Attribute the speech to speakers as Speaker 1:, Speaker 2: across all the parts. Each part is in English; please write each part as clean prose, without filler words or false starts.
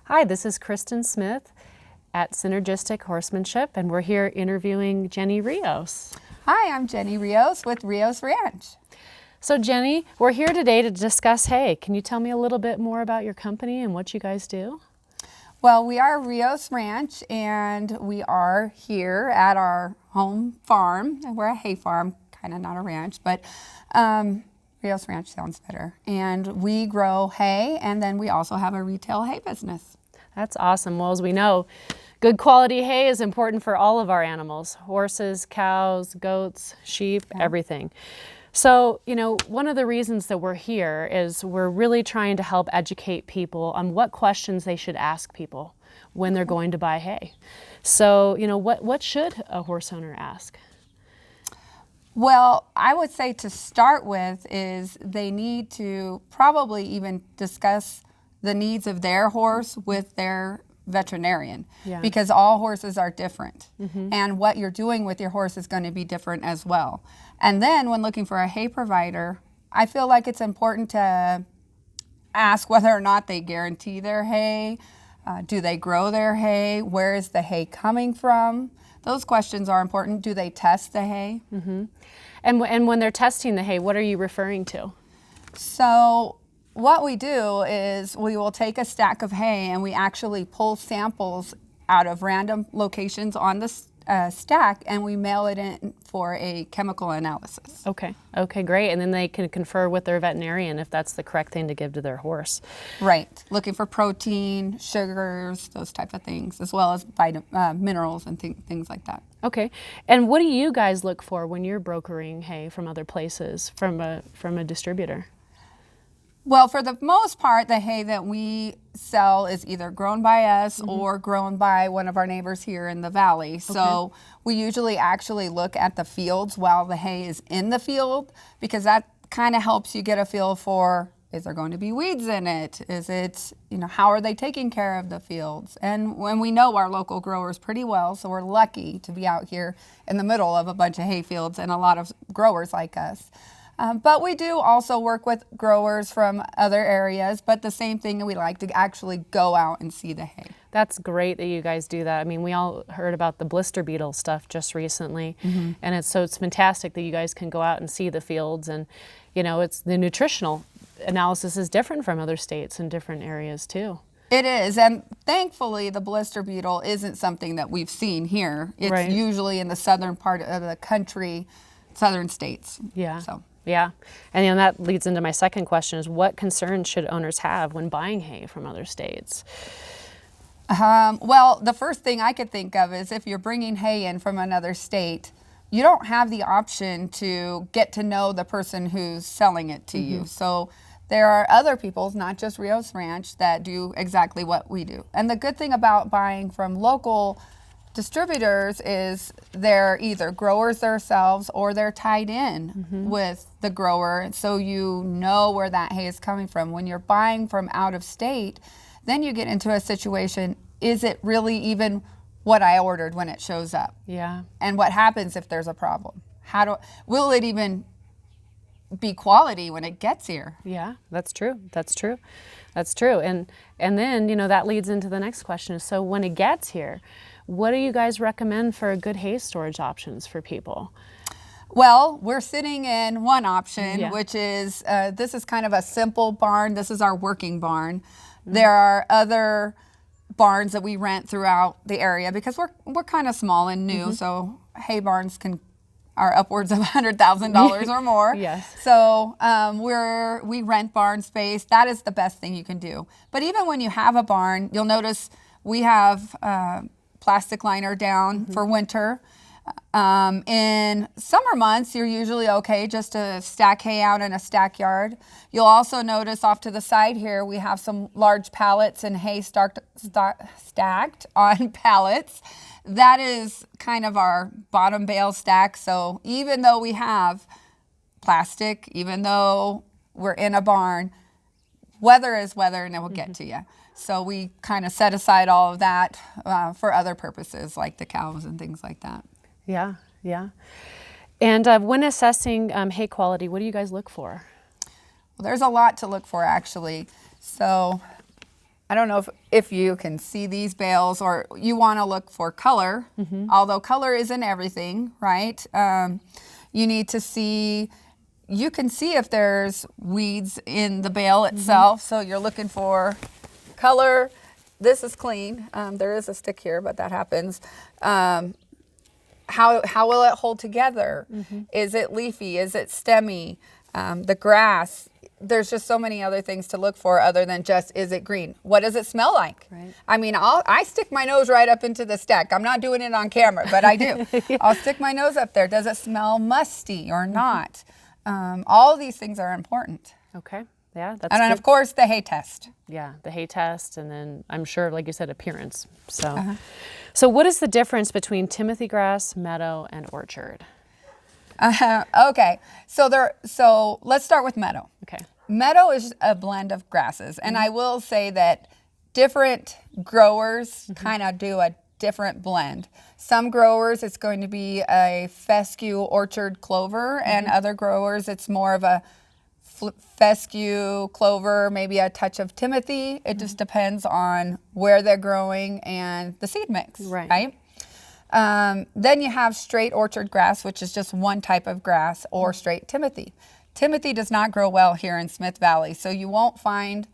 Speaker 1: Hi, this is Kristen Smith at Synergistic Horsemanship, and we're here interviewing Jenny Rios.
Speaker 2: Hi, I'm Jenny Rios with Rios Ranch.
Speaker 1: So Jenny, we're here today to discuss hay. Can you tell me a little bit more about your company and what you guys do?
Speaker 2: Well, we are Rios Ranch, and we are here at our home farm. We're a hay farm, kind of not a ranch, but Rios Ranch sounds better. And we grow hay, and then we also have a retail hay business.
Speaker 1: That's awesome. Well, as we know, good quality hay is important for all of our animals, horses, cows, goats, sheep, everything. So, one of the reasons that we're here is we're really trying to help educate people on what questions they should ask people when they're going to buy hay. So, what should a horse owner ask?
Speaker 2: Well, I would say to start with is they need to probably even discuss the needs of their horse with their veterinarian, because all horses are different, and what you're doing with your horse is going to be different as well. And then when looking for a hay provider, I feel like it's important to ask whether or not they guarantee their hay. Do they grow their hay? Where is the hay coming from? Those questions are important. Do they test the hay?
Speaker 1: And when they're testing the hay, what are you referring to?
Speaker 2: So what we do is we will take a stack of hay and we actually pull samples out of random locations on the stack, and we mail it in for a chemical analysis.
Speaker 1: Okay, great. And then they can confer with their veterinarian if that's the correct thing to give to their horse.
Speaker 2: Right. Looking for protein, sugars, those type of things, as well as minerals and things like that.
Speaker 1: Okay. And what do you guys look for when you're brokering hay from other places, from a distributor?
Speaker 2: Well, for the most part, the hay that we sell is either grown by us or grown by one of our neighbors here in the valley. So we usually actually look at the fields while the hay is in the field, because that kind of helps you get a feel for, is there going to be weeds in it? Is it, how are they taking care of the fields? And when we know our local growers pretty well, so we're lucky to be out here in the middle of a bunch of hay fields and a lot of growers like us. But we do also work with growers from other areas, but the same thing, we like to actually go out and see the hay.
Speaker 1: That's great that you guys do that. I mean, we all heard about the blister beetle stuff just recently, and it's fantastic that you guys can go out and see the fields, and it's the nutritional analysis is different from other states and different areas too.
Speaker 2: It is, and thankfully the blister beetle isn't something that we've seen here. It's usually in the southern part of the country, southern states.
Speaker 1: Yeah, and that leads into my second question: is what concerns should owners have when buying hay from other states?
Speaker 2: Well, the first thing I could think of is if you're bringing hay in from another state, you don't have the option to get to know the person who's selling it to you. So there are other people, not just Rios Ranch, that do exactly what we do. And the good thing about buying from local distributors is they're either growers themselves or they're tied in with the grower, so you know where that hay is coming from. When you're buying from out of state, then you get into a situation, is it really even what I ordered when it shows up?
Speaker 1: Yeah. And
Speaker 2: what happens if there's a problem? Will it even be quality when it gets here?
Speaker 1: Yeah, that's true. And then, that leads into the next question. So when it gets here, what do you guys recommend for good hay storage options for people?
Speaker 2: Well, we're sitting in one option, which is, this is kind of a simple barn. This is our working barn. There are other barns that we rent throughout the area because we're kind of small and new, so hay barns are upwards of $100,000 or more.
Speaker 1: Yes.
Speaker 2: So we rent barn space. That is the best thing you can do. But even when you have a barn, you'll notice we have plastic liner down for winter. In summer months, you're usually okay just to stack hay out in a stack yard. You'll also notice off to the side here, we have some large pallets and hay stacked on pallets. That is kind of our bottom bale stack. So even though we have plastic, even though we're in a barn, weather is weather, and it will get to you. So we kind of set aside all of that for other purposes, like the cows and things like that.
Speaker 1: Yeah. And when assessing hay quality, what do you guys look for?
Speaker 2: Well, there's a lot to look for, actually. So I don't know if you can see these bales, or you want to look for color, although color isn't everything, right? You need to see, you can see if there's weeds in the bale itself. So you're looking for color. This is clean. There is a stick here, but that happens. How will it hold together? Is it leafy? Is it stemmy? The grass. There's just so many other things to look for other than just, is it green? What does it smell like?
Speaker 1: Right.
Speaker 2: I mean, I stick my nose right up into the stack. I'm not doing it on camera, but I do.
Speaker 1: Yeah.
Speaker 2: I'll stick my nose up there. Does it smell musty or not? All these things are important.
Speaker 1: Okay. Yeah, that's
Speaker 2: And then,
Speaker 1: good.
Speaker 2: of course, the hay test.
Speaker 1: Yeah, the hay test, and then I'm sure, like you said, appearance. So, so what is the difference between Timothy grass, meadow, and orchard?
Speaker 2: Okay, so let's start with meadow.
Speaker 1: Okay.
Speaker 2: Meadow is a blend of grasses, and I will say that different growers kind of do a different blend. Some growers, it's going to be a fescue orchard clover, and other growers, it's more of a fescue clover, maybe a touch of Timothy. It just depends on where they're growing and the seed mix, right? Then you have straight orchard grass, which is just one type of grass, or straight Timothy. Timothy does not grow well here in Smith Valley, so you won't find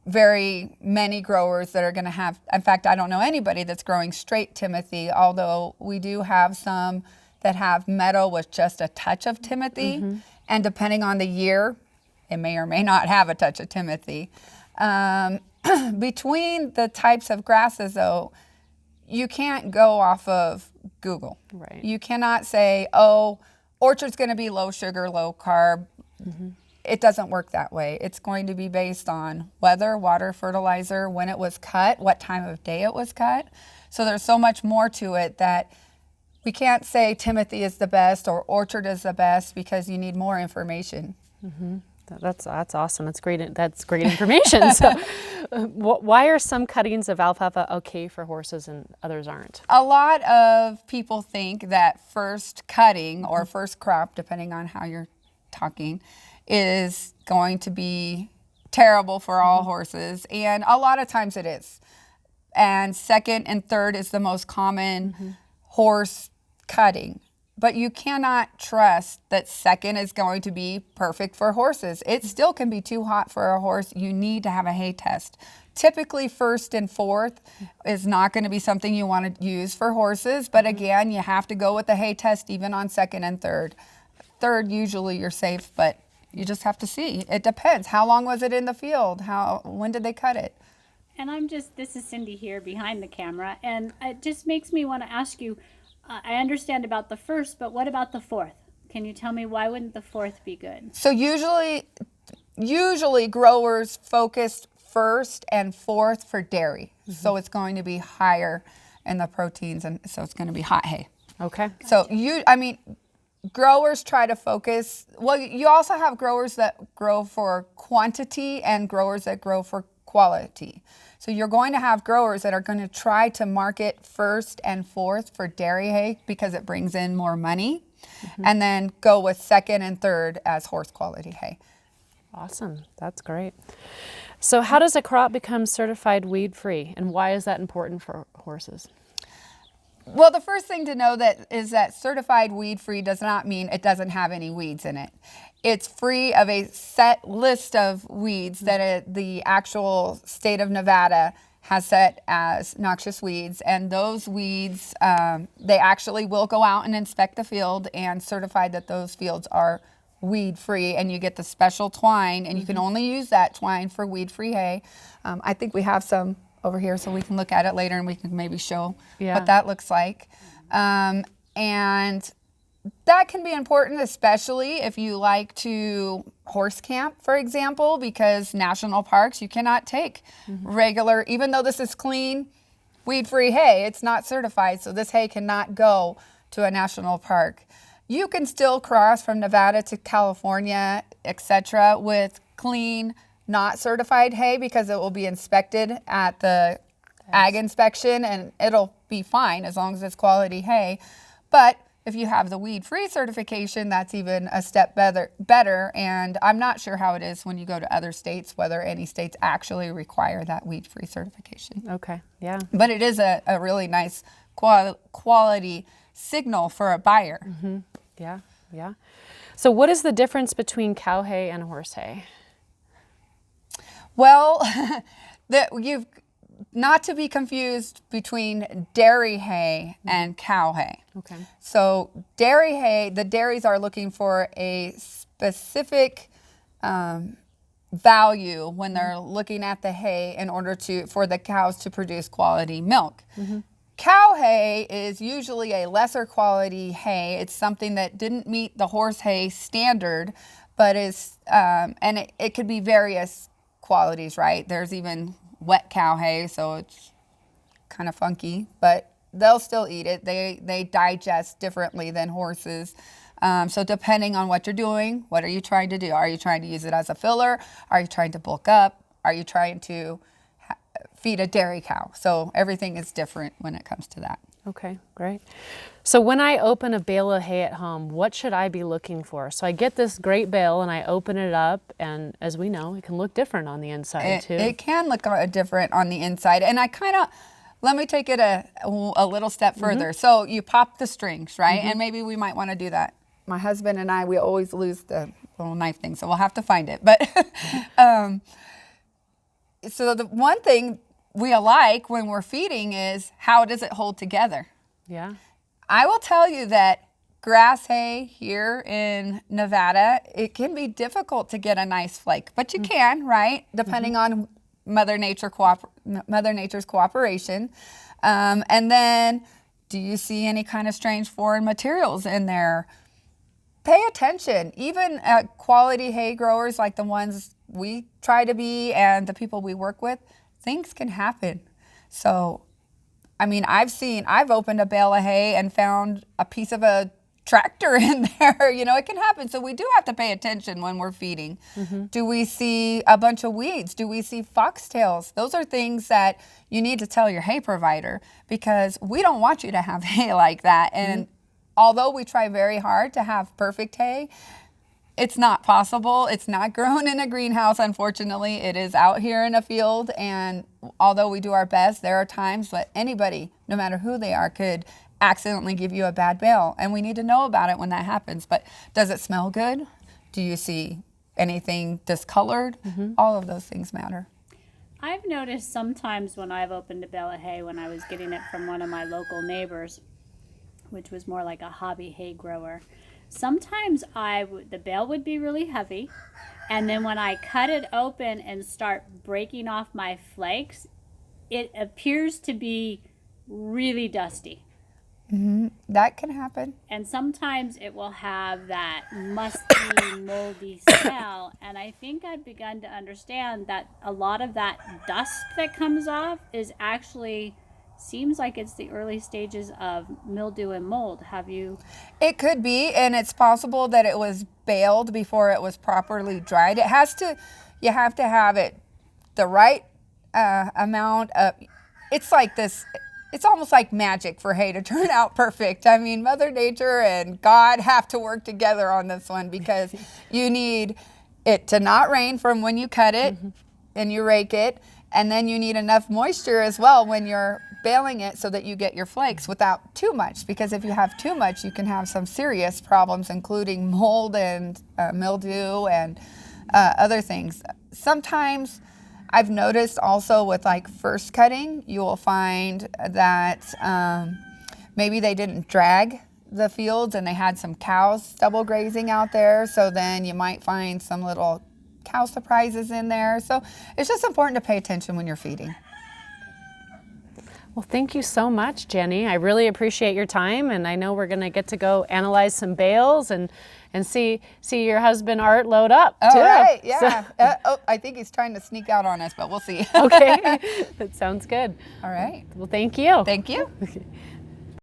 Speaker 2: very many growers that are going to have, in fact, I don't know anybody that's growing straight Timothy, although we do have some that have meadow with just a touch of Timothy, and depending on the year, it may or may not have a touch of Timothy. Between the types of grasses, though, you can't go off of Google.
Speaker 1: Right.
Speaker 2: You cannot say, oh, orchard's going to be low sugar, low carb. It doesn't work that way. It's going to be based on weather, water, fertilizer, when it was cut, what time of day it was cut. So there's so much more to it that we can't say Timothy is the best or orchard is the best, because you need more information.
Speaker 1: That's awesome. That's great. That's great information. So, why are some cuttings of alfalfa okay for horses and others aren't?
Speaker 2: A lot of people think that first cutting or first crop, depending on how you're talking, is going to be terrible for all horses, and a lot of times it is. And second and third is the most common horse cutting. But you cannot trust that second is going to be perfect for horses. It still can be too hot for a horse. You need to have a hay test. Typically, first and fourth is not going to be something you want to use for horses. But again, you have to go with the hay test even on second and third. Third, usually you're safe, but you just have to see. It depends. How long was it in the field? When did they cut it?
Speaker 3: And this is Cindy here behind the camera, and it just makes me want to ask you, I understand about the first, but what about the fourth? Can you tell me why wouldn't the fourth be good?
Speaker 2: So usually growers focused first and fourth for dairy. So it's going to be higher in the proteins, and so it's going to be hot hay.
Speaker 1: Okay.
Speaker 2: So growers try to focus. Well, you also have growers that grow for quantity and growers that grow for quality. So you're going to have growers that are going to try to market first and fourth for dairy hay because it brings in more money, and then go with second and third as horse quality hay.
Speaker 1: Awesome. That's great. So how does a crop become certified weed-free, and why is that important for horses?
Speaker 2: Well, the first thing to know is that certified weed-free does not mean it doesn't have any weeds in it. It's free of a set list of weeds that the actual state of Nevada has set as noxious weeds. And those weeds, they actually will go out and inspect the field and certify that those fields are weed-free. And you get the special twine, and you can only use that twine for weed-free hay. I think we have some over here so we can look at it later and we can maybe show what that looks like. And that can be important, especially if you like to horse camp, for example, because national parks, you cannot take regular, even though this is clean, weed-free hay, it's not certified, so this hay cannot go to a national park. You can still cross from Nevada to California, etc., with clean, not certified hay, because it will be inspected at the ag inspection and it'll be fine as long as it's quality hay. But if you have the weed-free certification, that's even a step better. And I'm not sure how it is when you go to other states, whether any states actually require that weed-free certification.
Speaker 1: Okay, yeah.
Speaker 2: But it is a really nice quality signal for a buyer.
Speaker 1: Yeah, yeah. So what is the difference between cow hay and horse hay?
Speaker 2: Well, you've not to be confused between dairy hay and cow hay.
Speaker 1: Okay.
Speaker 2: So dairy hay, the dairies are looking for a specific value when they're looking at the hay in order for the cows to produce quality milk. Cow hay is usually a lesser quality hay. It's something that didn't meet the horse hay standard, but is and it could be various qualities, right? There's even wet cow hay, so it's kind of funky, but they'll still eat it. They digest differently than horses. So depending on what you're doing, what are you trying to do? Are you trying to use it as a filler? Are you trying to bulk up? Are you trying to feed a dairy cow? So everything is different when it comes to that.
Speaker 1: Okay, great. So when I open a bale of hay at home, what should I be looking for? So I get this great bale and I open it up, and as we know, it can look different on the inside too.
Speaker 2: It can look different on the inside. And I kind of, let me take it a little step further. So you pop the strings, right? And maybe we might want to do that. My husband and I, we always lose the little knife thing, so we'll have to find it. But so the one thing we like when we're feeding is how does it hold together?
Speaker 1: Yeah.
Speaker 2: I will tell you that grass hay here in Nevada, it can be difficult to get a nice flake, but you can, right? Depending on Mother Nature's cooperation. And then, do you see any kind of strange foreign materials in there? Pay attention. Even quality hay growers like the ones we try to be and the people we work with, things can happen. So, I mean, I've opened a bale of hay and found a piece of a tractor in there. You know, it can happen. So we do have to pay attention when we're feeding. Do we see a bunch of weeds? Do we see foxtails? Those are things that you need to tell your hay provider, because we don't want you to have hay like that. And although we try very hard to have perfect hay, it's not possible. It's not grown in a greenhouse, unfortunately. It is out here in a field, and although we do our best, there are times that anybody, no matter who they are, could accidentally give you a bad bale, and we need to know about it when that happens. But does it smell good? Do you see anything discolored? All of those things matter.
Speaker 3: I've noticed sometimes when I've opened a bale of hay, when I was getting it from one of my local neighbors, which was more like a hobby hay grower, sometimes the bale would be really heavy, and then when I cut it open and start breaking off my flakes, it appears to be really dusty.
Speaker 2: That can happen.
Speaker 3: And sometimes it will have that musty, moldy smell. And I think I've begun to understand that a lot of that dust that comes off is actually, seems like it's the early stages of mildew and mold. Have you?
Speaker 2: It could be, and it's possible that it was baled before it was properly dried. You have to have it the right amount of, it's like this, it's almost like magic for hay to turn out perfect. I mean, Mother Nature and God have to work together on this one, because you need it to not rain from when you cut it and you rake it, and then you need enough moisture as well when you're baling it so that you get your flakes without too much, because if you have too much, you can have some serious problems, including mold and mildew and other things. Sometimes I've noticed also with like first cutting, you will find that maybe they didn't drag the fields and they had some cows stubble grazing out there. So then you might find some little cow surprises in there. So it's just important to pay attention when you're feeding.
Speaker 1: Well, thank you so much, Jenny. I really appreciate your time, and I know we're going to get to go analyze some bales and see your husband Art load up too.
Speaker 2: All right, yeah. I think he's trying to sneak out on us, but we'll see.
Speaker 1: Okay, that sounds good.
Speaker 2: All right.
Speaker 1: Well, thank you.
Speaker 2: Thank you.